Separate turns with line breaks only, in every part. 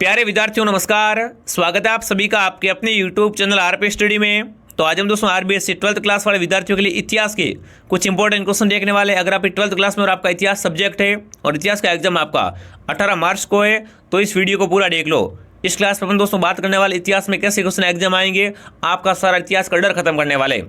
प्यारे विद्यार्थियों नमस्कार। स्वागत है आप सभी का आपके अपने YouTube चैनल आरपी स्टडी में। तो आज हम दोस्तों आरबीएससी 12th क्लास वाले विद्यार्थियों के लिए इतिहास के कुछ इंपॉर्टेंट क्वेश्चन देखने वाले। अगर आप 12th क्लास में और आपका इतिहास सब्जेक्ट है और इतिहास का एग्जाम आपका 18 मार्च को है तो इस वीडियो को पूरा देख लो। इस क्लास में अपन दोस्तों बात करने वाले इतिहास में कैसे क्वेश्चन एग्जाम आएंगे, आपका सारा इतिहास का डर खत्म करने वाले।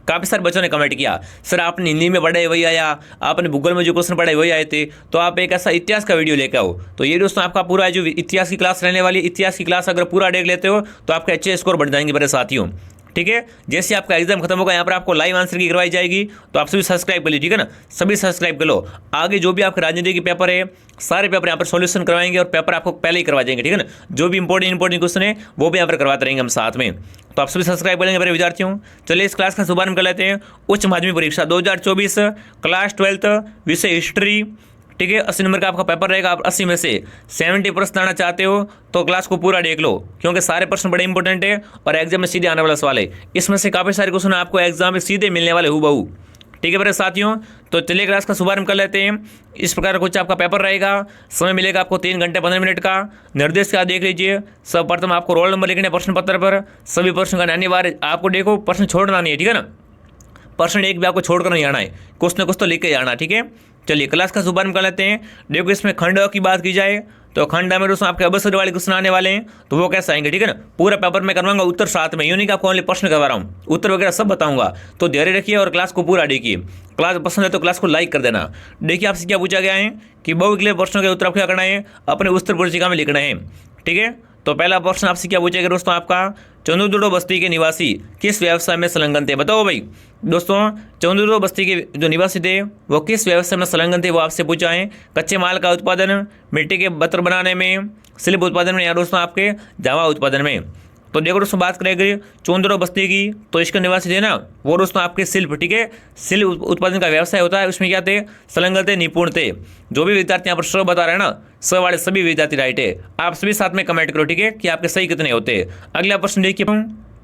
काफ़ी सारे बच्चों ने कमेंट किया सर आपने हिंदी में पढ़े वही आया, आपने भूगोल में जो क्वेश्चन पढ़े वही आए थे, तो आप एक ऐसा इतिहास का वीडियो लेकर आओ। तो ये दोस्तों आपका पूरा जो इतिहास की क्लास रहने वाली, इतिहास की क्लास अगर पूरा देख लेते हो तो आपके अच्छे स्कोर बढ़ जाएंगे मेरे साथियों। ठीक है, जैसे आपका एग्जाम खत्म होगा यहाँ पर आपको लाइव आंसर की करवाई जाएगी, तो आप सभी सब्सक्राइब कर लीजिए, ठीक है ना। सभी सब्सक्राइब कर लो। आगे जो भी आपके राजनीति के पेपर है सारे पेपर यहाँ पर सॉल्यूशन करवाएंगे और पेपर आपको पहले ही करवा देंगे, ठीक है ना। जो भी इंपॉर्टेंट क्वेश्चन है वो भी यहाँ पर करवाते रहेंगे हम साथ में। तो आप सभी सब्सक्राइब करेंगे मेरे विद्यार्थियों। चलिए इस क्लास का शुभारंभ कर लेते हैं। उच्च माध्यमिक परीक्षा 2024 क्लास 12 विषय हिस्ट्री, ठीक है। 80 नंबर का आपका पेपर रहेगा। आप 80 में से 70 प्रश्न आना चाहते हो तो क्लास को पूरा देख लो, क्योंकि सारे प्रश्न बड़े इंपॉर्टेंट है और एग्जाम में सीधे आने वाला सवाल है। इसमें से काफ़ी सारे क्वेश्चन आपको एग्जाम में सीधे मिलने वाले हूबहू, ठीक है मेरे साथियों। तो चलिए क्लास का शुभारंभ कर लेते हैं। इस प्रकार कुछ आपका पेपर रहेगा। समय मिलेगा आपको 3 घंटे 15 मिनट का। निर्देश क्या देख लीजिए। सर्वप्रथम आपको रोल नंबर लिखने प्रश्न पत्र पर। सभी प्रश्न का अनिवार्य आपको देखो, प्रश्न छोड़ना नहीं है, ठीक है ना। प्रश्न एक भी आपको छोड़कर नहीं आना है, कुछ ना कुछ तो लिख के आना, ठीक है। चलिए क्लास का शुभारंभ कर लेते हैं। देखो इसमें खंड की बात की जाए तो खंड में दोस्तों आपके अवसर वाले क्वेश्चन आने वाले हैं, तो वो कैसे आएंगे, ठीक है ना। पूरा पेपर में करवाऊंगा, उत्तर साथ में, यूँ नहीं कि आपको ओनली प्रश्न करवा रहा हूँ, उत्तर वगैरह सब बताऊंगा। तो धैर्य रखिए और क्लास को पूरा देखिए। क्लास पसंद है तो क्लास को लाइक कर देना। देखिए आपसे क्या पूछा गया है कि बहुविकल्पीय प्रश्नों के उत्तर क्या करना है, अपने उत्तर पुस्तिका में लिखना है, ठीक है। तो पहला प्रश्न आपसे क्या पूछा गया दोस्तों, आपका चंदुदुर्ग बस्ती के निवासी किस व्यवसाय में संलग्न थे। बताओ भाई दोस्तों, चंदुदुर्ग बस्ती के जो निवासी थे वो किस व्यवसाय में संलग्न थे, वो आपसे पूछा है। कच्चे माल का उत्पादन, मिट्टी के बर्तन बनाने में, शिल्प उत्पादन में, या दोस्तों आपके जावा उत्पादन में। तो देखो दोस्तों बात करेंगे चंदुदुर्ग बस्ती की, तो इसके निवासी थे ना वो दोस्तों आपके शिल्प, ठीक है। शिल्प उत्पादन का व्यवसाय होता है, उसमें क्या थे, संलग्न थे, निपुण थे। जो भी विद्यार्थी यहाँ पर स बता रहे हैं ना, स वाले सभी विद्यार्थी राइट है। आप सभी साथ में कमेंट करो, ठीक है, कि आपके सही कितने होते हैं। अगला प्रश्न देखिए,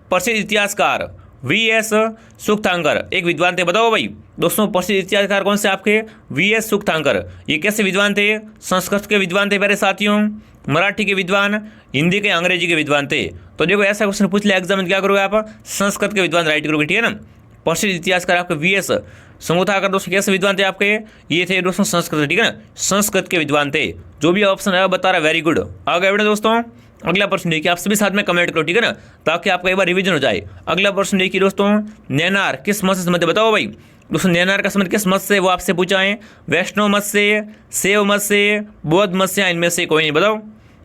प्रसिद्ध इतिहासकार वी.एस. सुख्तांकर एक विद्वान थे। बताओ भाई दोस्तों, प्रसिद्ध इतिहासकार कौन से आपके, वी.एस. सुख्तांकर। ये कैसे विद्वान थे, संस्कृत के विद्वान थे मेरे साथियों, मराठी के विद्वान, हिंदी के, अंग्रेजी के विद्वान थे। तो देखो ऐसा क्वेश्चन पूछ लिया एग्जाम में, क्या करोगे आप, संस्कृत के विद्वान राइट करोगे, ठीक है ना। प्रसिद्ध इतिहासकार आपके वी.एस. सुख्तांकर दोस्तों कैसे विद्वान थे आपके, ये थे दोस्तों संस्कृत, ठीक है ना, संस्कृत के विद्वान थे। जो भी ऑप्शन है बता रहा, वेरी गुड। आगे बढ़े दोस्तों। अगला प्रश्न देखिए, आप सभी साथ में कमेंट करो, ठीक है ना, ताकि आपका एक बार रिवीजन हो जाए। अगला प्रश्न देखिए दोस्तों, नैनार किस मत से संबंधित। बताओ भाई दोस्तों, नैनार का संबंध किस मत से, वो आपसे पूछा है। वैष्णव मत से, शैव मत से, बौद्ध मत से, इनमें से कोई नहीं। बताओ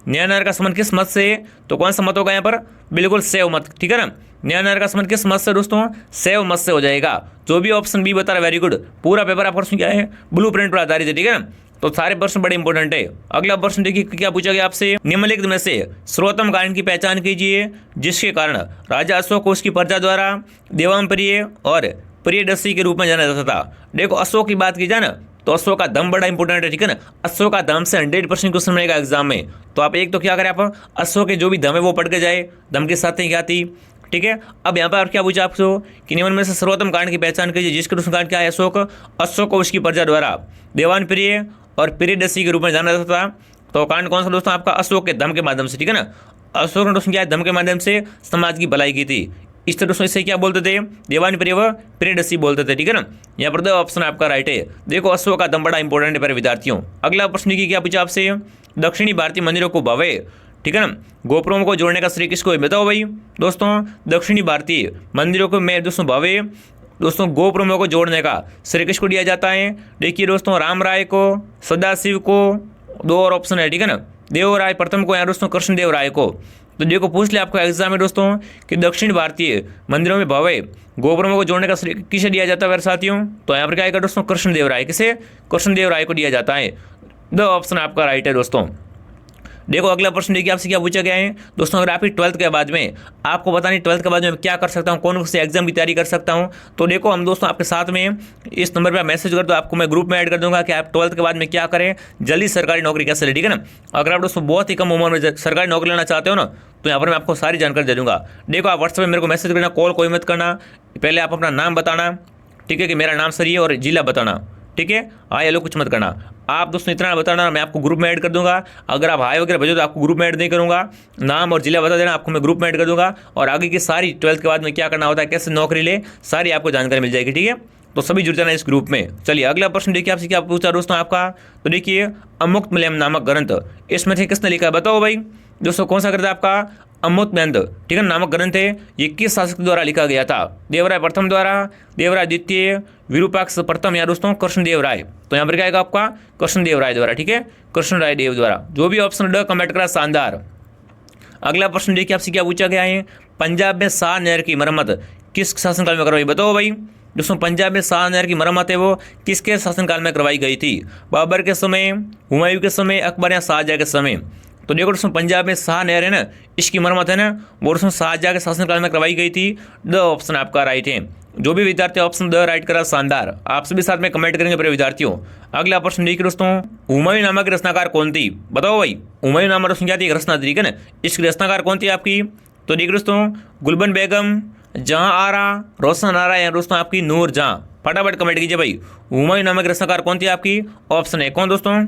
नैनार का संबंध किस मत से, तो कौन सा मत होगा यहाँ पर, बिल्कुल शैव मत, ठीक है ना। नैनार का संबंध किस मत से दोस्तों, शैव मत से हो जाएगा। जो भी ऑप्शन बी बता रहा है वेरी गुड। पूरा पेपर आपका प्रश्न क्या है, ब्लू प्रिंट पर आधारित है, ठीक है ना। तो सारे प्रश्न बड़े इंपॉर्टेंट है। अगला प्रश्न देखिए क्या पूछा गया आपसे, निम्नलिखित में से सर्वोत्तम कारण की पहचान कीजिए जिसके कारण राजा अशोक को उसकी प्रजा द्वारा देवांप्रिय और प्रियदर्शी के रूप में जाना जाता था। देखो अशोक की बात की जाए ना तो अशोक का दम बड़ा इंपॉर्टेंट है, ठीक है ना। अशोक का दम से 100% क्वेश्चन मिलेगा एग्जाम में। तो आप एक तो क्या करें, आप अशोक के जो भी दम है वो पढ़ के जाए, दम के साथ ही क्या थी, ठीक है। अब यहाँ पर क्या पूछा आपको कि निम्न में से सर्वोत्तम कारण की पहचान कीजिए जिसके कारण क्या है, अशोक को उसकी प्रजा द्वारा देवानप्रिय और प्रियदर्शी के रूप में जाना जाता था। तो कारण कौन सा दोस्तों, आपका अशोक के दम के माध्यम से, ठीक है ना। अशोक ने दोस्तों क्या है, दम के माध्यम से समाज की भलाई की थी। इस तरह दोस्तों इसे क्या बोलते थे, देवानप्रिय व प्रियदर्शी बोलते थे, ठीक है ना। यहाँ पर दो ऑप्शन आपका राइट है। देखो अशोक का दम बड़ा इंपॉर्टेंट है मेरे विद्यार्थियों। अगला प्रश्न की क्या पूछा आपसे, दक्षिणी भारतीय मंदिरों को भव्य, ठीक है ना, गोपुरों को जोड़ने का श्रेय किसको, बताओ भाई दोस्तों। दक्षिणी भारतीय मंदिरों को मैं दोस्तों भव्य दोस्तों गोपुरों को जोड़ने का श्रेय किसको दिया जाता है। देखिए दोस्तों, राम राय को, सदाशिव को, दो और ऑप्शन है, ठीक है ना। देवराय प्रथम को या दोस्तों कृष्णदेव राय को। तो देखो पूछ लिया आपको एग्जाम में दोस्तों कि दक्षिण भारतीय मंदिरों में भव्य गोपुरों को जोड़ने का श्रेय किसे दिया जाता है मेरे साथियों। तो यहाँ पर क्या आएगा दोस्तों, कृष्णदेव राय। किसे, कृष्णदेव राय को दिया जाता है। दो ऑप्शन आपका राइट है दोस्तों। देखो अगला प्रश्न देखिए आपसे क्या पूछा गया है दोस्तों, अगर आपकी 12th के बाद में आपको पता नहीं 12th के बाद में मैं क्या कर सकता हूँ, कौन से एग्जाम की तैयारी कर सकता हूँ, तो देखो हम दोस्तों आपके साथ में इस नंबर पर मैसेज कर दो, आपको मैं ग्रुप में ऐड कर दूंगा कि आप 12th के बाद में क्या करें, जल्दी सरकारी नौकरी कैसे ले, ठीक है ना। अगर आप दोस्तों बहुत ही कम उम्र में सरकारी नौकरी लेना चाहते हो ना, तो यहाँ पर मैं आपको सारी जानकारी दे दूँगा। देखो आप व्हाट्सएप में मेरे को मैसेज करना, कॉल कोई मत करना, पहले आप अपना नाम बताना, ठीक है, कि मेरा नाम सर ये और जिला बताना, ठीक है। हाँ ये लोग कुछ मत करना। आप दोस्तों इतना बताना, मैं आपको ग्रुप में ऐड कर दूंगा। अगर आप हाई वगैरह भेजो तो आपको ग्रुप में ऐड नहीं करूँगा। नाम और जिला बता देना, आपको मैं ग्रुप में ऐड कर दूंगा। और आगे की सारी 12th के बाद में क्या करना होता है, कैसे नौकरी ले, सारी आपको जानकारी मिल जाएगी, ठीक है। तो सभी जुड़ जाना इस ग्रुप में। चलिए अगला प्रश्न देखिए, आपसे क्या पूछा दोस्तों आपका, तो देखिए अमुक्तमल्यम नामक ग्रंथ इसमें से किसने लिखा है, बताओ भाई दोस्तों। कौन सा ग्रंथ है आपका, अमुक्तमल्यम, ठीक है, नामक ग्रंथ है। ये किस शासक द्वारा लिखा गया था, देवराय प्रथम द्वारा, देवराय द्वितीय, विरूपाक्ष प्रथम या दोस्तों कृष्णदेव राय। तो यहाँ पर क्या आएगा आपका, कृष्णदेव राय द्वारा, ठीक है, कृष्ण राय देव द्वारा। जो भी ऑप्शन ड कमेंट करा, शानदार। अगला प्रश्न देखिए, आपसे क्या पूछा गया है, पंजाब में शाह नहर की मरम्मत किस शासनकाल में करवाई, बताओ भाई दोस्तों। पंजाब में शाह नहर की मरम्मत है वो किसके शासनकाल में करवाई गई थी, बाबर के समय, हुमायूं के समय, अकबर या शाहजहां के समय। तो देखो दोस्तों, पंजाब में शाह नहर है ना, इसकी मरम्मत है ना, वो दोस्तों शाहजहां के शासनकाल में करवाई गई थी। द ऑप्शन आपका राइट है। जो भी विद्यार्थी ऑप्शन द राइट करा, शानदार। आप सभी साथ में कमेंट करेंगे प्रिय विद्यार्थियों। अगला प्रश्न देखिए दोस्तों, हुमायूं नामक रचनाकार कौन थी, बताओ भाई। हुमायूं नामक रचना क्या थी, रचना थी, ठीक है ना। इसकी रचनाकार कौन थी आपकी, तो देखिए दोस्तों, गुलबन बेगम, जहां आरा, रोशन आरा या दोस्तों आपकी नूर जहां। फटाफट कमेंट कीजिए भाई, हुमायूं नामक रचनाकार कौन थी आपकी, ऑप्शन है कौन दोस्तों,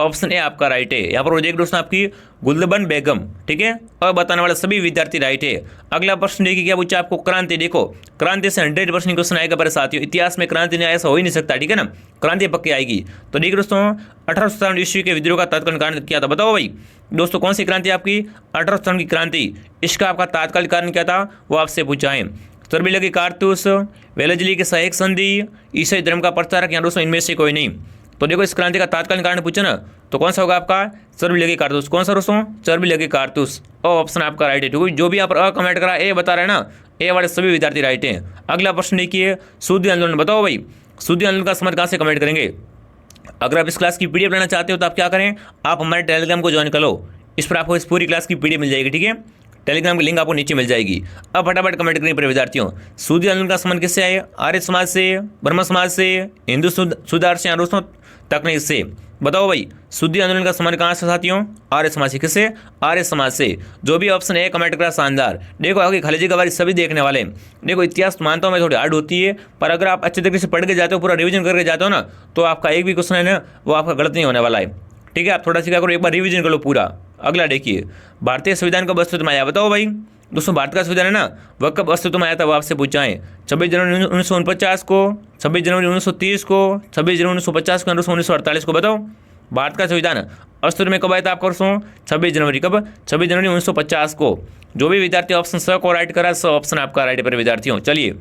ऑप्शन ए आपका राइट है। यहाँ पर वो देख दोस्तों आपकी गुलबन बेगम, ठीक है। और बताने वाले सभी विद्यार्थी राइट है। अगला प्रश्न देखिए, क्या पूछा आपको, क्रांति। देखो क्रांति से 100% क्वेश्चन आएगा पर साथियों, इतिहास में क्रांति नहीं, ऐसा हो ही नहीं सकता, ठीक है ना। क्रांति पक्की आएगी। तो देखिए दोस्तों, 1857 ईस्वी के विद्रोह का तात्कालिक कारण क्या था, बताओ भाई दोस्तों। कौन सी क्रांति आपकी, 1857 की क्रांति, इसका आपका तात्कालिक कारण क्या था, वो आपसे पूछा है। चर्बिला की कारतूस, वेलजली की सहायक संधि, ईसाई धर्म का प्रचारक या दोस्तों इनमें से कोई नहीं। तो देखो इस क्रांति का तात्कालिक कारण पूछे ना, तो कौन सा होगा आपका, चर्बी लगी कारतूस। कौन सा दोस्तों, चर्बी लगी कारतूस। और ऑप्शन आपका राइट है, ठीक है। जो भी आप कमेंट करा ए बता रहे हैं ना, ए वाले सभी विद्यार्थी राइट हैं। अगला प्रश्न देखिए, सूदी आंदोलन, बताओ भाई सूदी आंदोलन का समझ कहाँ से कमेंट करेंगे। अगर आप इस क्लास की पीडीएफ लेना चाहते हो तो आप क्या करें, आप हमारे टेलीग्राम को ज्वाइन कर लो। इस पर आपको इस पूरी क्लास की पीडीएफ मिल जाएगी, ठीक है। टेलीग्राम की लिंक आपको नीचे मिल जाएगी। अब फटाफट कमेंट करेंगे प्रिय विद्यार्थियों, सूदी आंदोलन का संबंध किससे है, आर्य समाज से, ब्रह्म समाज से, हिंदू सुधार से या दोस्तों तकनीक से। बताओ भाई सूदी आंदोलन का संबंध कहाँ से साथियों, आर्य समाज से। किससे, आर्य समाज से। जो भी ऑप्शन है कमेंट करा, शानदार। देखो आगे खाली जगह वाली सभी देखने वाले। देखो इतिहास मानता हूँ मैं थोड़ी हार्ड होती है, पर अगर आप अच्छे तरीके से पढ़ के जाते हो, पूरा रिवीजन करके जाते हो ना, तो आपका एक भी क्वेश्चन है ना, वो आपका गलत नहीं होने वाला है, ठीक है। आप थोड़ा सा क्या करो, एक बार रिवीजन कर लो पूरा। अगला देखिए, भारतीय संविधान कब अस्तित्व में आया, बताओ भाई दोस्तों। भारत का संविधान है ना, वह कब अस्तित्व में आया था, वो आपसे पूछा है। 26 जनवरी 1949 को, 26 जनवरी 1930 को, 26 जनवरी 1950 को, 1948 को। बताओ भारत का संविधान अस्तित्व में कब आया था आपका दोस्तों, 26 जनवरी। कब, 26 जनवरी 1950 को। जो भी विद्यार्थी ऑप्शन स को राइट करा, स ऑप्शन आपका राइट पर विद्यार्थियों। चलिए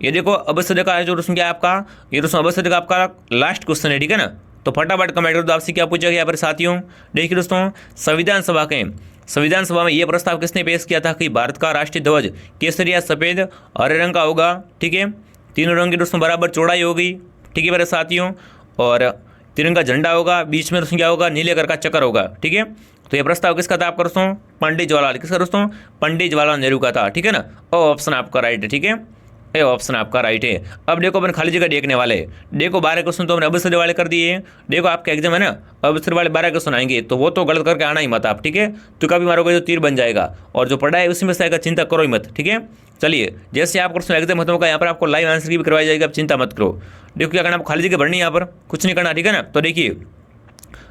ये देखो अवसर का जो दोस्तों क्या है आपका, ये दोस्तों अवसर का आपका लास्ट क्वेश्चन है, ठीक है ना। तो फटाफट कमेंट करो, तो आपसे क्या पूछा गया यहाँ पर साथियों। देखिए दोस्तों, संविधान सभा में ये प्रस्ताव किसने पेश किया था कि भारत का राष्ट्रीय ध्वज केसरी या सफ़ेद हरे रंग का होगा, ठीक है। तीनों रंग की दोस्तों बराबर चौड़ाई होगी, ठीक है मेरे साथियों। और तिरंगा झंडा होगा, बीच में दोस्तों क्या होगा, नीले कलर का चक्कर होगा, ठीक है। तो ये प्रस्ताव किसका था आपका दोस्तों, पंडित जवाहरलाल, किसका दोस्तों, पंडित जवाहरलाल नेहरू का था, ठीक है ना। और ऑप्शन आपका राइट है, ठीक है, ये ऑप्शन आपका राइट है। अब देखो अपन खाली जगह देखने वाले, देखो 12 क्वेश्चन तो हमने अवसर वाले कर दिए। देखो आपका एग्जाम है ना, अवसर वाले 12 क्वेश्चन आएंगे, तो वो तो गलत करके आना ही मत आप, ठीक है। तो कभी मारोगे तो तीर बन जाएगा, और जो पढ़ा है उसी में से आएगा, चिंता करो ही मत, ठीक है। चलिए जैसे आप क्वेश्चन एग्जाम खत्म होगा, यहाँ पर आपको लाइव आंसर की भी करवाई जाएगी, आप चिंता मत करो। देखो क्या करना, आपको खाली जगह भरनी है, यहाँ पर कुछ नहीं करना, ठीक है ना। तो देखिए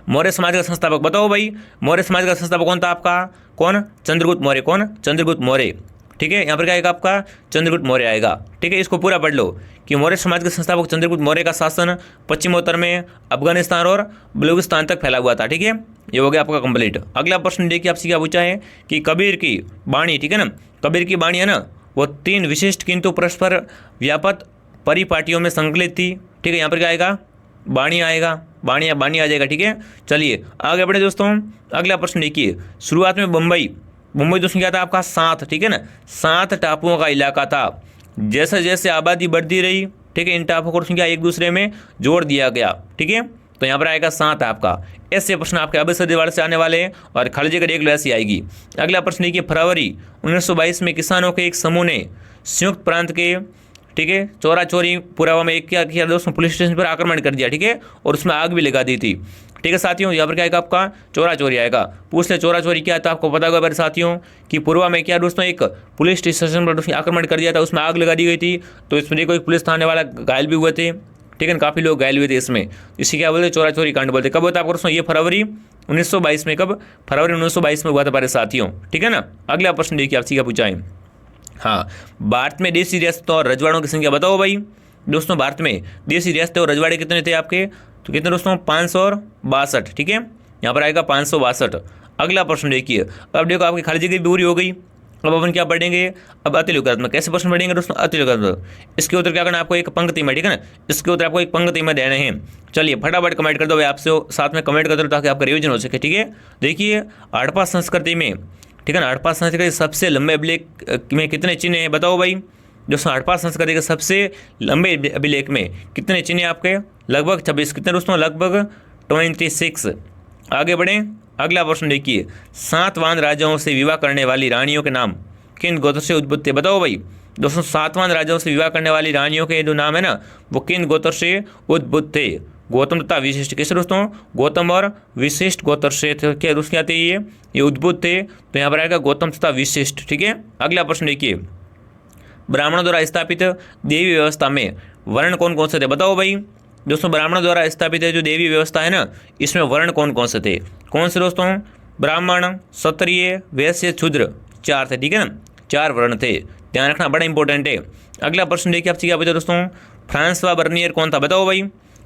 मौर्य समाज का संस्थापक, बताओ भाई मौर्य समाज का संस्थापक कौन था आपका, कौन, चंद्रगुप्त मौर्य। कौन, चंद्रगुप्त मौर्य, ठीक है। यहाँ पर क्या आएगा आपका, चंद्रगुप्त मौर्य आएगा, ठीक है। इसको पूरा पढ़ लो कि मौर्य समाज के संस्थापक चंद्रगुप्त मौर्य का शासन पश्चिमोत्तर में अफगानिस्तान और बलूचिस्तान तक फैला हुआ था, ठीक है। ये हो गया आपका कंप्लीट। अगला प्रश्न देखिए, आपसे क्या पूछा है कि कबीर की वाणी, ठीक है ना, कबीर की वाणी है ना, वो 3 विशिष्ट किंतु परस्पर व्यापक परिपाटियों में संकलित थी, ठीक है। यहाँ पर क्या आएगा, वाणी आएगा, वाणी आ जाएगा, ठीक है। चलिए आगे बढ़े दोस्तों। अगला प्रश्न देखिए, शुरुआत में मुंबई दोस्तों क्या था आपका, 7, ठीक है ना, 7 टापुओं का इलाका था। जैसे जैसे आबादी बढ़ती रही, ठीक है, इन टापुओं को दोस्तों क्या एक दूसरे में जोड़ दिया गया, ठीक है। तो यहाँ पर आएगा 7 आपका। ऐसे प्रश्न आपके अवसर वाले से आने वाले हैं, और खाली जगह देख लो ऐसी आएगी। अगला प्रश्न देखिए, फरवरी 1922 में किसानों के एक समूह ने संयुक्त प्रांत के, ठीक है, चोरा चोरी पुरावा में एक क्या किया दोस्तों, पुलिस स्टेशन पर आक्रमण कर दिया, ठीक है, और उसमें आग भी लगा दी थी, ठीक है साथियों। यहाँ पर क्या आएगा आपका, चोरा चोरी आएगा। पूछ ले चोरा चोरी क्या था, आपको पता होगा मेरे साथियों कि पुरवा में क्या दोस्तों एक पुलिस स्टेशन पर आक्रमण कर दिया था, उसमें आग लगा दी गई थी। तो इसमें कोई पुलिस थाने वाला घायल भी हुए थे, ठीक है ना, काफ़ी लोग घायल हुए थे इसमें। इसी क्या बोलते, चोरा चोरी कांड बोलते। कब होता है आपको दोस्तों, ये फरवरी 1922 में, कब, फरवरी 1922 में हुआ था हमारे साथियों, ठीक है ना। अगला प्रश्न देखिए आपसे क्या पूछा है। हाँ, भारत में देशी रियासतों और रजवाड़ों की संख्या बताओ भाई। दोस्तों भारत में देशी रियासतें और रजवाड़े कितने थे आपके, तो कितने दोस्तों, 562, ठीक है, यहाँ पर आएगा 562। अगला प्रश्न देखिए, अब देखो आपकी खाली जगह भी पूरी हो गई। अब अपन क्या पढ़ेंगे, अब अतिलोकात्मक। कैसे प्रश्न पढ़ेंगे दोस्तों, अतिलोकात्मक। इसके उत्तर क्या करना है आपको, एक पंक्ति में, ठीक है ना, इसके उत्तर आपको एक पंक्ति में देने हैं। चलिए फटाफट कमेंट कर दो भाई, आपसे साथ में कमेंट कर दो ताकि आपका रिवीजन हो सके, ठीक है। देखिए हड़प्पा संस्कृति में, ठीक है ना, हड़प्पा संस्कृति के सबसे लंबे अभिलेख में कितने चिन्ह हैं बताओ भाई। दोस्तों हड़प्पा संस्कृति के सबसे लंबे अभिलेख में कितने चिन्ह हैं आपके, लगभग 26। कितने दोस्तों, लगभग 26। आगे बढ़ें, अगला प्रश्न देखिए, सातवाहन राजाओं से विवाह करने वाली रानियों के नाम किन गोत्र से उद्भूत थे बताओ भाई। दोस्तों सातवाहन राजाओं से विवाह करने वाली रानियों के जो नाम है ना, वो किन गोत्र से उद्भूत थे। गौतम तथा विशिष्ट, किससे दोस्तों, गौतम और विशिष्ट गोत्र से थे। क्या दोस्त क्या थे ये उद्भूत थे, तो यहाँ पर आएगा गौतम तथा विशिष्ट, ठीक है। अगला प्रश्न देखिए, ब्राह्मणों द्वारा स्थापित देवी व्यवस्था में वर्ण कौन कौन से थे बताओ भाई। दोस्तों ब्राह्मणों द्वारा स्थापित है जो देवी व्यवस्था है ना, इसमें वर्ण कौन कौन से थे, कौन से दोस्तों, ब्राह्मण, क्षत्रिय, वैश्य, शूद्र, 4 थे, ठीक है ना, 4 वर्ण थे, ध्यान रखना, बड़ा इंपॉर्टेंट है। अगला प्रश्न देखिए आपसे क्या पूछा दोस्तों, फ्रांसवा बर्नियर कौन था बताओ भाई।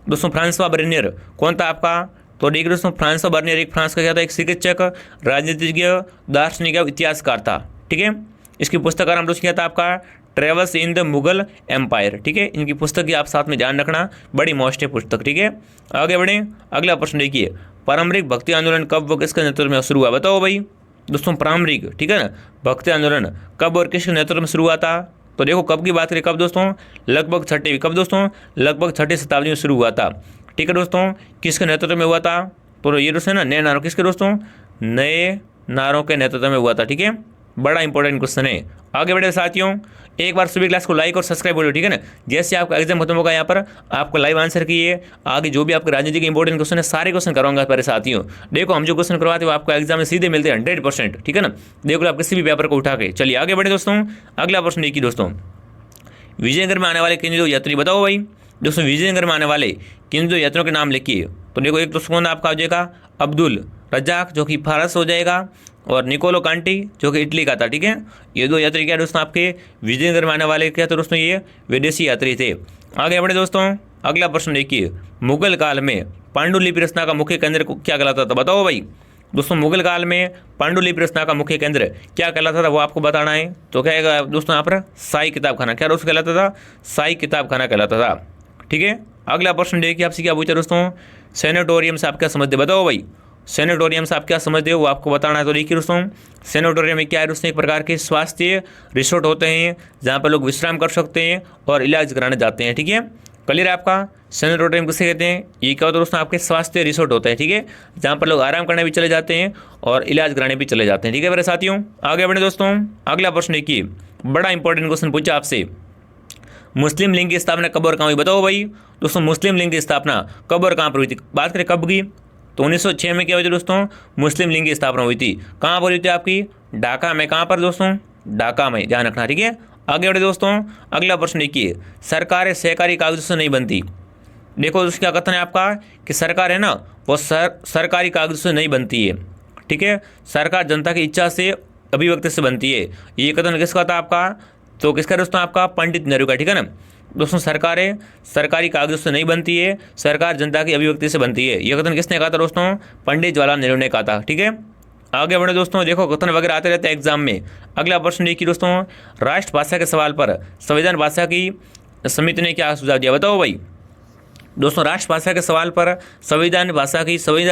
दोस्तों फ्रांसवा बर्नियर कौन था आपका, तो देखिए दोस्तों फ्रांसवा बर्नियर एक फ्रांस का क्या था, एक चिकित्सक, राजनीतिज्ञ, दार्शनिक, इतिहासकार था, ठीक है। इसकी पुस्तक का नाम दोस्तों क्या था आपका, travels in the Mughal empire, ठीक है। इनकी पुस्तक की आप साथ में ध्यान रखना, बड़ी मोस्ट है पुस्तक, ठीक है। आगे बढ़ें, अगला प्रश्न देखिए, पारंपरिक भक्ति आंदोलन कब व किसके नेतृत्व में शुरू हुआ बताओ भाई। दोस्तों पारंपरिक, ठीक है ना, भक्ति आंदोलन कब और किसके नेतृत्व में शुरू हुआ था, तो देखो कब की बात करें, कब दोस्तों, लगभग 6वीं, कब दोस्तों, लगभग 6वीं शताब्दी में शुरू हुआ था, ठीक है दोस्तों। किसके नेतृत्व में हुआ था, तो ये दोस्तों ना नए नारों, किसके दोस्तों, नए नारों के नेतृत्व में हुआ था, ठीक है। बड़ा इंपॉर्टेंट क्वेश्चन है। आगे बढ़े साथियों, एक बार सभी क्लास को लाइक और सब्सक्राइब करो, ठीक है ना। जैसे आपका एग्जाम खत्म होगा यहाँ पर आपको लाइव आंसर किए, आगे जो भी आपके राजनीति के इंपॉर्टेंट क्वेश्चन है सारे क्वेश्चन कराऊंगा मेरे साथियों। देखो हम जो क्वेश्चन करवाते हैं वो आपको एग्जाम में सीधे मिलते हैं 100%, ठीक है ना। देखो आप किसी भी पेपर को उठा के। चलिए आगे बढ़े दोस्तों, अगला प्रश्न देखिए दोस्तों, विजयनगर में आने वाले किन दो यात्री बताओ भाई। दोस्तों विजयनगर में आने वाले किन दो यात्रियों के नाम लिखिए, तो देखो एक दोस्तों कौन आपका हो जाएगा, अब्दुल रजाक जो कि फारस हो जाएगा, और निकोलो कांटी जो कि इटली का था, ठीक है। ये 2 यात्री क्या दोस्तों आपके विजयनगर में आने वाले क्या थे दोस्तों, ये विदेशी यात्री थे। आगे बढ़े दोस्तों, अगला प्रश्न देखिए, मुगल काल में पांडुलिपि रचना का मुख्य केंद्र क्या कहलाता था बताओ भाई। दोस्तों मुगल काल में पांडुलिपि रचना का मुख्य केंद्र क्या कहलाता था वो आपको बताना है, तो क्या है दोस्तों यहाँ पर शाही किताब खाना, क्या दोस्तों कहलाता था, शाही किताब खाना कहलाता था, ठीक है। अगला प्रश्न देखिए आपसे क्या पूछा दोस्तों, सेनेटोरियम से आप क्या समझते बताओ भाई। सेनेटोरियम से आप क्या समझते हो वो आपको बताना है। तो देखिए दोस्तों सेनेटोरियम में क्या है दोस्तों, एक प्रकार के स्वास्थ्य रिसोर्ट होते हैं जहाँ पर लोग विश्राम कर सकते हैं और इलाज कराने जाते हैं, ठीक है। क्लियर है आपका, सेनेटोरियम किसे कहते हैं, ये क्या होता है दोस्तों, आपके स्वास्थ्य रिसोर्ट होता है, ठीक है, जहाँ पर लोग आराम करने भी चले जाते हैं और इलाज कराने भी चले जाते हैं, ठीक है मेरे साथियों। आगे बढ़े दोस्तों, अगला प्रश्न देखिए, बड़ा इंपॉर्टेंट क्वेश्चन पूछा आपसे, मुस्लिम लीग की स्थापना कब और कहाँ हुई बताओ भाई। दोस्तों मुस्लिम लीग की स्थापना कब और कहाँ पर हुई थी, बात करें कब की, तो 1906 में क्या हुई थी दोस्तों, मुस्लिम लीग की स्थापना हुई थी। कहाँ पर हुई थी आपकी, ढाका में। कहाँ पर दोस्तों, ढाका में, ध्यान रखना, ठीक है। आगे बढ़े दोस्तों, अगला प्रश्न देखिए, सरकारें सहकारी कागजों से नहीं बनती। देखो दोस्तों क्या कथन है आपका कि सरकार है ना वो सरकारी कागजों से नहीं बनती है, ठीक है, सरकार जनता की इच्छा से अभिव्यक्ति से बनती है। ये कथन किसका था आपका, तो किसका दोस्तों, आपका पंडित नेहरू का, ठीक है ना। दोस्तों सरकारें सरकारी कागजों से नहीं बनती है, सरकार जनता की अभिव्यक्ति से बनती है। यह कथन किसने कहा था दोस्तों, पंडित जवाहरलाल नेहरू ने कहा था, ठीक है। आगे बढ़े दोस्तों, देखो कथन वगैरह आते रहते हैं एग्जाम में। अगला प्रश्न देखिए दोस्तों, राष्ट्रभाषा के सवाल पर संविधान भाषा की समिति ने क्या सुझाव दिया बताओ भाई। दोस्तों राष्ट्रभाषा के सवाल पर संविधान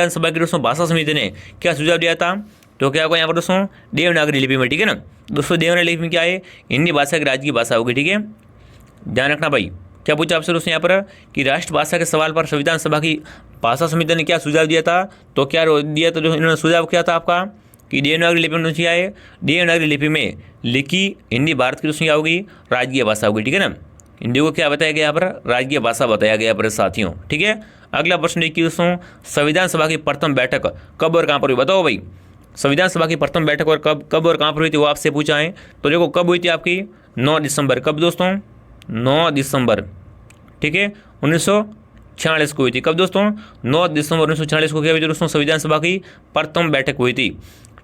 सभा की दोस्तों भाषा समिति ने क्या सुझाव दिया था, तो क्या होगा यहाँ पर दोस्तों, देवनागरी लिपि में, ठीक है ना। दोस्तों देवनागरी लिपि में क्या है, हिंदी भाषा की राजकीय भाषा होगी, ठीक है, ध्यान रखना भाई। क्या पूछा आपसे दोस्तों यहाँ पर कि राष्ट्रभाषा के सवाल पर संविधान सभा की भाषा समिति ने क्या सुझाव दिया था, तो क्या दिया, तो जो इन्होंने सुझाव किया था आपका कि देवनागरी लिपि में क्या है, देवनागरी लिपि में लिखी हिंदी भारत की दोस्तों क्या होगी, राजकीय भाषा होगी, ठीक है ना। हिंदी को क्या बताया गया यहाँ पर, राजकीय भाषा बताया गया पर साथियों, ठीक है। अगला प्रश्न देखिए दोस्तों, संविधान सभा की प्रथम बैठक कब और कहाँ पर हुई बताओ भाई। संविधान सभा की प्रथम बैठक और कब और कहाँ पर हुई थी वो आपसे पूछा है, तो देखो कब हुई थी आपकी, 9 दिसंबर, कब दोस्तों, 9 दिसंबर, ठीक है, 1946 को हुई थी। कब दोस्तों? 9 दिसंबर 1946 को क्या हुई थी दोस्तों? संविधान सभा की प्रथम बैठक हुई थी।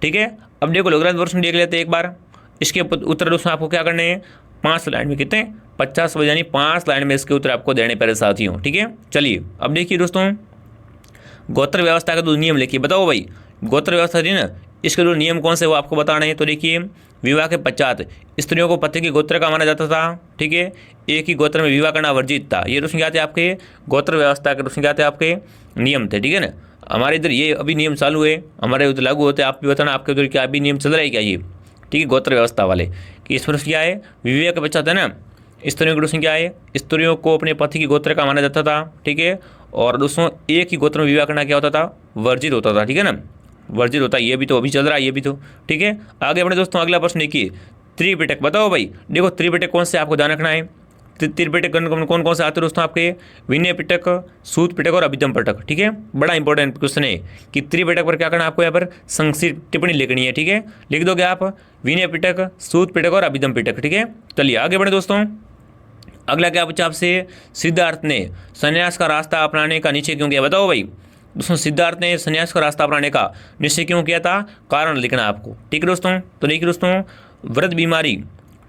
ठीक है, अब देखो लॉग्रांज फंक्शन देख लेते हैं एक बार। इसके उत्तर दोस्तों आपको क्या करने हैं? 5 लाइन में कितने? 50 यानी 5 लाइन में इसके उत्तर आपको देने पड़े साथियों। ठीक है, चलिए अब देखिए दोस्तों, गोत्र व्यवस्था का 2 नियम लिखिए। बताओ भाई, गोत्र व्यवस्था थी ना, इसके 2 नियम कौन से वो आपको बताने हैं। तो देखिए, विवाह के पश्चात स्त्रियों को पति के गोत्र का माना जाता था। ठीक है, एक ही गोत्र में विवाह करना वर्जित था। ये दोस्तों क्या थे? आपके गोत्र व्यवस्था के दोस्तों क्या थे? आपके नियम थे। ठीक है ना, हमारे इधर ये अभी नियम चालू है, हमारे उधर लागू होते हैं। आप भी बताना आपके उधर क्या अभी नियम चल रहा है क्या ये? ठीक है, गोत्र व्यवस्था वाले कि इसमें क्या है? विवाह के पश्चात है ना, स्त्रियों के दोस्तों क्या है? स्त्रियों को अपने पति के गोत्र का माना जाता था। ठीक है, और दोस्तों एक ही गोत्र में विवाह करना क्या होता था? वर्जित होता था। ठीक है ना, वर्जित होता है। ये भी तो अभी चल रहा है, ये भी तो। ठीक है, आगे बढ़े दोस्तों, अगला प्रश्न देखिए, त्रिपिटक। बताओ भाई, देखो त्रिपिटक कौन से आपको ध्यान रखना है। त्रिपिटक कौन कौन से आते हैं दोस्तों आपके? विनय पिटक, सूत पिटक और अभिधम पिटक। ठीक है, बड़ा इंपॉर्टेंट क्वेश्चन है कि त्रिपिटक पर क्या करना आपको यहाँ पर संक्षिप्त टिप्पणी लिखनी है। ठीक है, लिख दोगे आप विनय पिटक, सूत पिटक और अभिधम पिटक। ठीक है, चलिए आगे बढ़े दोस्तों, अगला क्या पूछा आपसे? सिद्धार्थ ने संन्यास का रास्ता अपनाने का निश्चय क्यों किया? बताओ भाई दोस्तों, सिद्धार्थ ने संन्यास का रास्ता अपनाने का निश्चय क्यों किया था? कारण लिखना आपको। ठीक है दोस्तों, तो देखिए दोस्तों, वृद्ध बीमारी।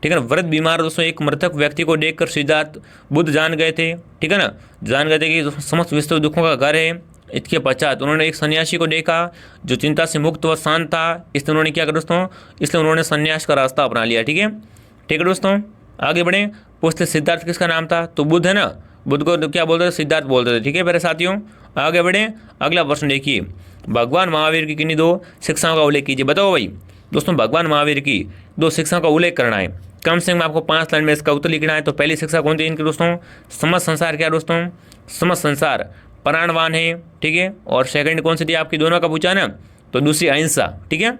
ठीक है ना, वृद्ध बीमार दोस्तों एक मृतक व्यक्ति को देखकर सिद्धार्थ बुद्ध जान गए थे। ठीक है ना, जान गए थे कि समस्त विश्व दुखों का घर है। इसके पश्चात उन्होंने एक सन्यासी को देखा जो चिंता से मुक्त व शांत था, इसलिए उन्होंने क्या करा दोस्तों? इसलिए उन्होंने संन्यास का रास्ता अपना लिया। ठीक है दोस्तों, आगे बढ़े। पूछते सिद्धार्थ किसका नाम था? तो बुद्ध है ना, बुद्ध को क्या बोलते थे? सिद्धार्थ बोलते थे। ठीक है मेरे साथियों, आगे बढ़े। अगला प्रश्न देखिए, भगवान महावीर की किन्हीं 2 शिक्षाओं का उल्लेख कीजिए। बताओ भाई दोस्तों, भगवान महावीर की 2 शिक्षाओं का उल्लेख करना है। कम से कम आपको 5 लाइन में इसका उत्तर लिखना है। तो पहली शिक्षा कौन थी इनकी दोस्तों? समस्त संसार। क्या दोस्तों? समस्त संसार प्राणवान है। ठीक है, और सेकंड कौन सी थी आपकी? दोनों का पूछा ना, तो दूसरी अहिंसा। ठीक है,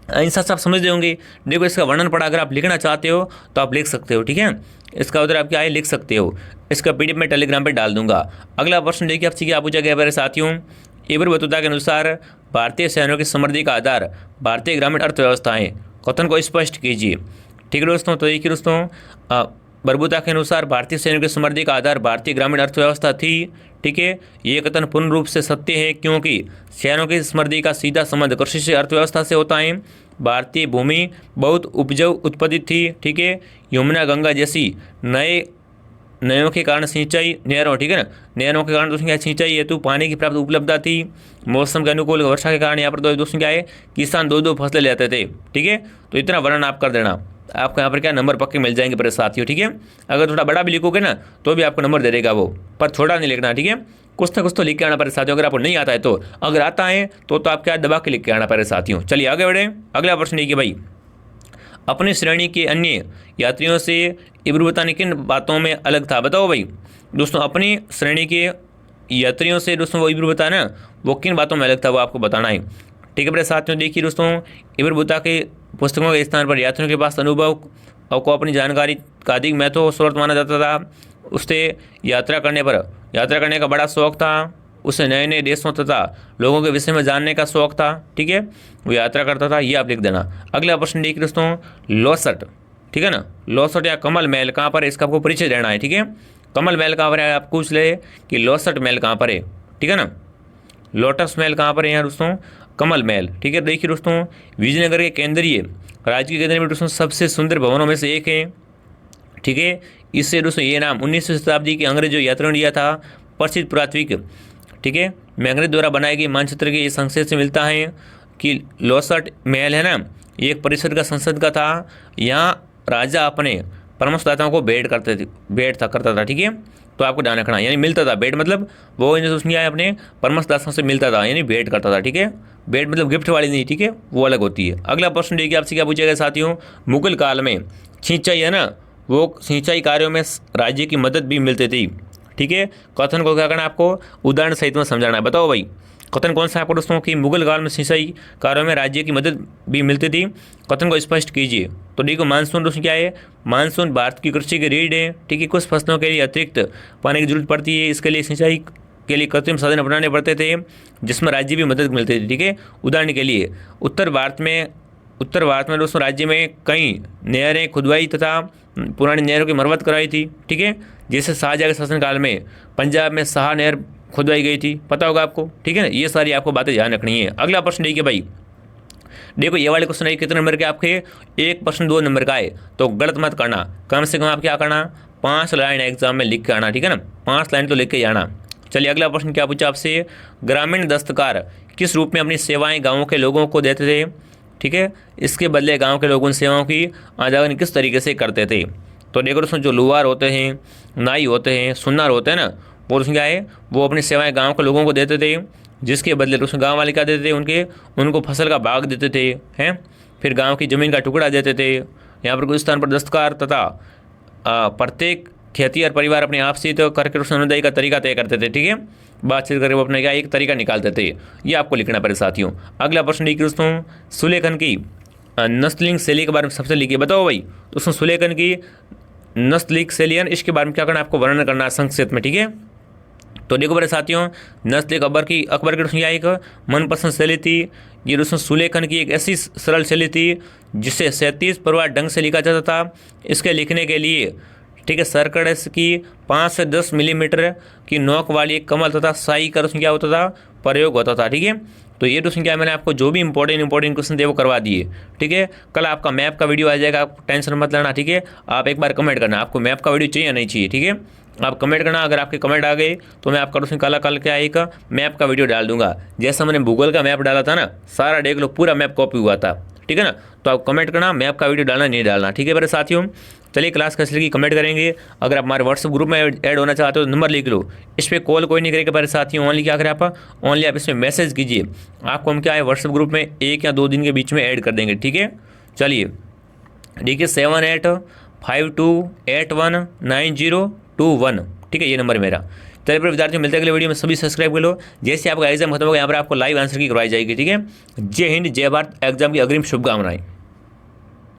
अहिंसा से आप समझ होंगे। देखो इसका वर्णन पढ़ा अगर आप लिखना चाहते हो तो आप लिख सकते हो। ठीक है, इसका उत्तर आप क्या है? लिख सकते हो। इसका PDF में टेलीग्राम पे डाल दूंगा। अगला प्रश्न देखिए आपसे क्या पूछा गया मेरे साथियों? एबर बतुता के अनुसार भारतीय शहरों की समृद्धि का आधार भारतीय ग्रामीण अर्थव्यवस्था है। कथन को स्पष्ट कीजिए। ठीक है दोस्तों, तो देखिए दोस्तों, बरबुता के अनुसार भारतीय शहरों की समृद्धि का आधार भारतीय ग्रामीण अर्थव्यवस्था थी। ठीक है, ये कथन पूर्ण रूप से सत्य है क्योंकि शहरों की समृद्धि का सीधा संबंध कृषि से अर्थव्यवस्था से होता है। भारतीय भूमि बहुत उपजाऊ उत्पादित थी। ठीक है, यमुना गंगा जैसी नहरों के कारण सिंचाई नहरों। ठीक है ना, नहरों के कारण दोस्तों क्या? सिंचाई हेतु पानी की प्राप्त उपलब्धता थी। मौसम के अनुकूल वर्षा के कारण यहाँ पर दोस्तों क्या है? किसान 2-2 फसलें लेते थे। ठीक है, तो इतना वर्णन आप कर देना, आपको यहाँ पर क्या नंबर पक्के मिल जाएंगे मेरे साथियों। ठीक है, अगर थोड़ा बड़ा भी लिखोगे ना तो भी आपको नंबर दे देगा वो, पर छोटा नहीं लिखना। ठीक है, कुछ ना कुछ तो लिख के आना पड़े साथियों। अगर आपको नहीं आता है तो, अगर आता है तो आप क्या दबा के लिख के आना पड़े साथियों। चलिए आगे बढ़े। अगला प्रश्न देखिए भाई, अपनी श्रेणी के अन्य यात्रियों से इब्रुवता ने किन बातों में अलग था? बताओ भाई दोस्तों, अपनी श्रेणी के यात्रियों से दोस्तों वो इब्रुवता ना वो किन बातों में अलग था वो आपको बताना है। ठीक है मेरे साथियों, देखिए दोस्तों, इब्रुवता के पुस्तकों के स्थान पर यात्रियों के पास अनुभव को अपनी जानकारी का अधिक महत्व और स्रोत माना जाता था। उससे यात्रा करने का बड़ा शौक था। उसे नए नए देशों तथा लोगों के विषय में जानने का शौक था। ठीक है, वो यात्रा करता था, ये आप लिख देना। अगला प्रश्न देखिए दोस्तों, लोसट। ठीक है ना, लोसट या कमल महल कहाँ पर है? इसका आपको परिचय देना है। ठीक है, कमल महल कहाँ पर है? आप पूछ ले कि लोसट महल कहाँ पर है। ठीक है ना, लोटस महल कहाँ पर है यहाँ दोस्तों? कमल महल। ठीक है, देखिए दोस्तों, विजयनगर के केंद्रीय राजकीय केंद्र में दोस्तों सबसे सुंदर भवनों में से एक है। ठीक है, इससे दोस्तों ये नाम 19वीं शताब्दी के अंग्रेजों यात्रियों ने दिया था। प्रसिद्ध पुरातात्विक ठीक है मैग्नेट द्वारा बनाए गए मानचित्र के इस संक्षेप से मिलता है कि लोसट महल है ना, ये एक परिषद का संसद का था। यहाँ राजा अपने परामर्शदाताओं को भेंट करता था। ठीक है, तो आपको ध्यान रखना, यानी मिलता था। भेंट मतलब वो उसने अपने परामर्शदाताओं से मिलता था, यानी भेंट करता था। ठीक है, भेंट मतलब गिफ्ट वाली नहीं। ठीक है, वो अलग होती है। अगला प्रश्न देखिए आपसे क्या पूछा गया साथियों, मुगल काल में सिंचाई है ना, वो सिंचाई कार्यों में राज्य की मदद भी मिलती थी। ठीक है, कथन को क्या करना आपको उदाहरण सहित में समझाना है। बताओ भाई कथन कौन सा आपको दोस्तों कि मुगल काल में सिंचाई कार्यों में राज्य की मदद भी मिलती थी। कथन को स्पष्ट कीजिए। तो देखो मानसून दोस्तों क्या है, मानसून भारत की कृषि की रीढ़ है। ठीक है, कुछ फसलों के लिए अतिरिक्त पानी की जरूरत पड़ती है, इसके लिए सिंचाई के लिए कृत्रिम साधन अपनाने पड़ते थे जिसमें राज्य भी मदद मिलती थी। ठीक है, उदाहरण के लिए उत्तर भारत में दोस्तों राज्य में कई नहरें खुदवाई तथा पुरानी नहरों की मरम्मत कराई थी। ठीक है, जैसे शाहजहाँ के शासनकाल में पंजाब में शाह नहर खुदवाई गई थी, पता होगा आपको, ठीक है ना। ये सारी आपको बातें ध्यान रखनी है। अगला प्रश्न देखिए भाई, देखो ये वाले क्वेश्चन है कितने नंबर के आपके, एक प्रश्न 2 नंबर का है, तो गलत मत करना, कम से कम आप क्या करना 5 लाइन एग्जाम में लिख के आना, ठीक है ना, 5 लाइन तो लिख के जाना। चलिए अगला प्रश्न क्या पूछा आपसे, ग्रामीण दस्तकार किस रूप में अपनी सेवाएं गाँव के लोगों को देते थे, ठीक है, इसके बदले गाँव के लोग उन सेवाओं की अदायगी किस तरीके से करते थे। तो देखो दोस्तों, जो लुहार होते हैं, नाई होते हैं, सुनार होते हैं ना, वो उसमें क्या है, वो अपनी सेवाएं गांव के लोगों को देते थे, जिसके बदले उसमें गांव वाले क्या देते थे, उनको फसल का भाग देते थे, हैं, फिर गांव की ज़मीन का टुकड़ा देते थे। यहाँ पर कुछ स्थान पर दस्तकार तथा प्रत्येक खेतिहर परिवार अपने आप से तो करके उस अनुदाई का तरीका तय करते थे, ठीक है, बातचीत करके वो अपने क्या एक तरीका निकालते थे। ये आपको लिखना पड़े साथियों। अगला प्रश्न लिखिए दोस्तों, सुलेखन की नस्लिंग शैली के बारे में सबसे लिखिए, बताओ भाई दोस्तों, सुलेखन की नस्लिक शैलियन, इसके बारे में क्या करना है आपको, वर्णन करना है संक्षेप में, ठीक है। तो देखो बड़े साथियों, नस्लिक अकबर की दोस्तों एक मनपसंद शैली थी। ये दोस्तों सुलेखन की एक ऐसी सरल शैली थी जिसे 37 प्रवाह ढंग से लिखा जाता था। इसके लिखने के लिए, ठीक है, सरकड़ की 5 से 10 मिलीमीटर की नोक वाली एक कमल तथा साई का दोस्तों क्या होता था, प्रयोग होता था, ठीक है। तो ये दोस्तों क्या मैंने आपको जो भी इंपॉर्टेंट क्वेश्चन थे वो करवा दिए, ठीक है। कल आपका मैप का वीडियो आ जाएगा, आप टेंशन मत लेना, ठीक है। आप एक बार कमेंट करना आपको मैप का वीडियो चाहिए या नहीं चाहिए, ठीक है। आप कमेंट करना, अगर आपके कमेंट आ गए तो मैं आपका दोस्तों कल क्या एक मैप का वीडियो डाल दूंगा। जैसा मैंने गूगल का मैप डाला था ना, सारा देख लो, पूरा मैप कॉपी हुआ था, ठीक है ना। तो आप कमेंट करना, मैप का वीडियो डालना नहीं डालना, ठीक है मेरे साथियों। चलिए क्लास कैसे लगी कमेंट करेंगे। अगर आप हमारे व्हाट्सएप ग्रुप में ऐड होना चाहते हो तो नंबर लिख लो, इस पर कॉल कोई नहीं करेगा मेरे साथियों, ओनली क्या करें आप, ओनली आप इसमें मैसेज कीजिए, आपको हम क्या है व्हाट्सएप ग्रुप में 1 या 2 दिन के बीच में ऐड कर देंगे, ठीक है। चलिए देखिए 7852819021, ठीक है, ये नंबर मेरा। चलिए पर विद्यार्थियों मिलते हैं अगले वीडियो में, सभी सब्सक्राइब कर लो। जैसे आपका एग्जाम खत्म होगा यहाँ पर आपको लाइव आंसर की करवाई जाएगी, ठीक है। जय हिंद, जय भारत, एग्जाम की अग्रिम शुभकामनाएं।